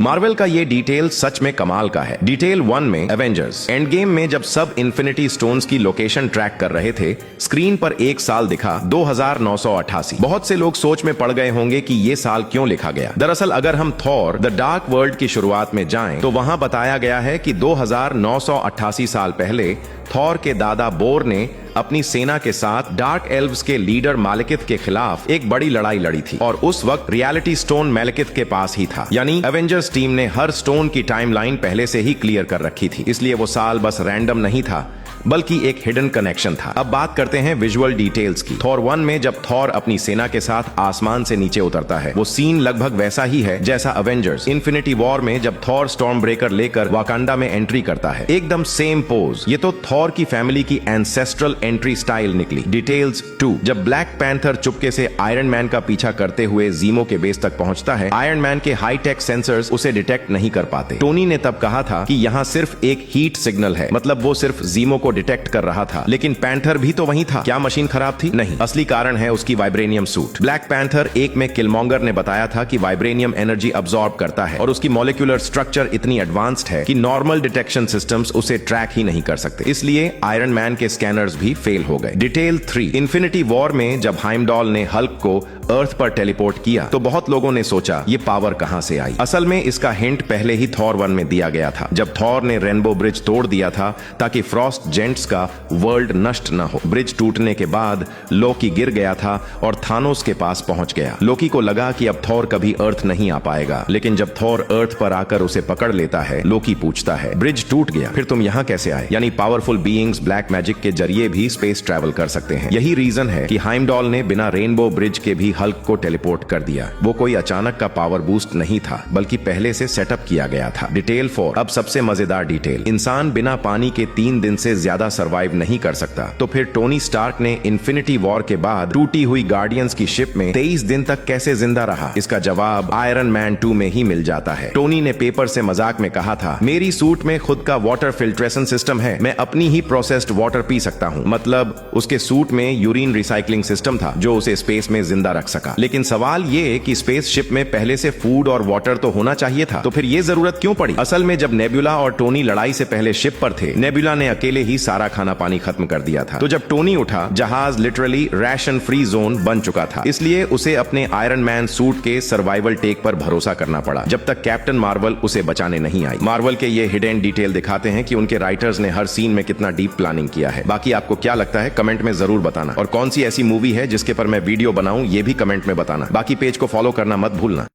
Marvel का ये detail सच में कमाल का है। डिटेल 1 में एवेंजर्स एंड गेम में जब सब इन्फिनिटी स्टोन्स की लोकेशन ट्रैक कर रहे थे, स्क्रीन पर एक साल दिखा 2988। बहुत से लोग सोच में पड़ गए होंगे कि ये साल क्यों लिखा गया। दरअसल अगर हम थॉर द डार्क वर्ल्ड की शुरुआत में जाएं तो वहां बताया गया है कि 2988 साल पहले थॉर के दादा बोर ने अपनी सेना के साथ डार्क एल्व्स के लीडर मालिकिथ के खिलाफ एक बड़ी लड़ाई लड़ी थी और उस वक्त रियलिटी स्टोन मालिकिथ के पास ही था। यानी एवेंजर्स टीम ने हर स्टोन की टाइमलाइन पहले से ही क्लियर कर रखी थी, इसलिए वो साल बस रैंडम नहीं था बल्कि एक हिडन कनेक्शन था। अब बात करते हैं विजुअल डिटेल्स की। थॉर 1 में जब थॉर अपनी सेना के साथ आसमान से नीचे उतरता है, वो सीन लगभग वैसा ही है जैसा एवेंजर्स इन्फिनिटी वॉर में जब थॉर स्टॉर्म ब्रेकर लेकर वाकांडा में एंट्री करता है, एकदम सेम पोज। ये तो थॉर की फैमिली की एंसेस्ट्रल एंट्री स्टाइल निकली। डिटेल्स 2, जब ब्लैक पैंथर चुपके से आयरन मैन का पीछा करते हुए जीमो के बेस तक पहुंचता है, आयरन मैन के हाई टेक सेंसर्स उसे डिटेक्ट नहीं कर पाते। टोनी ने तब कहा था कि यहाँ सिर्फ एक हीट सिग्नल है, मतलब वो सिर्फ जीमो को डिटेक्ट कर रहा था, लेकिन पैंथर भी तो वहीं था। क्या मशीन खराब थी? नहीं, असली कारण है उसकी वाइब्रेनियम सूट। ब्लैक पैंथर 1 में किलमॉन्गर ने बताया था कि वाइब्रेनियम एनर्जी अब्सॉर्ब करता है और उसकी मॉलिक्यूलर स्ट्रक्चर इतनी एडवांस्ड है कि नॉर्मल डिटेक्शन सिस्टम्स उसे ट्रैक ही नहीं कर सकते, इसलिए आयरन मैन के स्कैनर्स भी फेल हो गए। डिटेल 3, इन्फिनिटी वॉर में जब हाइमडॉल ने हल्क को अर्थ पर टेलीपोर्ट किया तो बहुत लोगों ने सोचा ये पावर कहां से आई। असल में इसका हिंट पहले ही थॉर 1 में दिया गया था, जब थॉर ने रेनबो ब्रिज तोड़ दिया था ताकि फ्रॉस्ट जेंट्स का वर्ल्ड नष्ट न हो। ब्रिज टूटने के बाद लोकी गिर गया था और थानोस के पास पहुंच गया। लोकी को लगा कि अब थॉर कभी अर्थ नहीं आ पाएगा, लेकिन जब थॉर अर्थ पर आकर उसे पकड़ लेता है, लोकी पूछता है ब्रिज टूट गया, फिर तुम यहां कैसे आए? यानी पावरफुल बीइंग्स ब्लैक मैजिक के जरिए भी स्पेस ट्रैवल कर सकते हैं। यही रीजन है कि हाइमडॉल ने बिना रेनबो ब्रिज के भी हल्क को टेलीपोर्ट कर दिया। वो कोई अचानक का पावर बूस्ट नहीं था, बल्कि पहले से सेटअप किया गया था। डिटेल 4, अब सबसे मजेदार डिटेल। इंसान बिना पानी के 3 दिन से ज्यादा सर्वाइव नहीं कर सकता, तो फिर टोनी स्टार्क ने इन्फिनिटी वॉर के बाद टूटी हुई गार्डियंस की शिप में 23 दिन तक कैसे जिंदा रहा? इसका जवाब आयरन मैन 2 में ही मिल जाता है। टोनी ने पेपर से मजाक में कहा था, मेरी सूट में खुद का वाटर फिल्ट्रेशन सिस्टम है, मैं अपनी ही प्रोसेस्ड वाटर पी सकता हूँ। मतलब उसके सूट में यूरिन रिसाइकलिंग सिस्टम था जो उसे स्पेस में जिंदा रख सका। लेकिन सवाल ये कि स्पेस शिप में पहले से फूड और वाटर तो होना चाहिए था, तो फिर ये जरूरत क्यों पड़ी? असल में जब नेबुला और टोनी लड़ाई से पहले शिप पर थे, नेबुला ने अकेले ही सारा खाना पानी खत्म कर दिया था। तो जब टोनी उठा, जहाज लिटरली रैशन फ्री जोन बन चुका था, इसलिए उसे अपने आयरन मैन सूट के सर्वाइवल टेक पर भरोसा करना पड़ा जब तक कैप्टन मार्वल उसे बचाने नहीं आई। मार्वल के ये हिडन डिटेल दिखाते हैं कि उनके राइटर्स ने हर सीन में कितना डीप प्लानिंग किया है। बाकी आपको क्या लगता है कमेंट में जरूर बताना, और कौन सी ऐसी मूवी है जिसके पर मैं वीडियो बनाऊं ये भी कमेंट में बताना। बाकी पेज को फॉलो करना मत भूलना।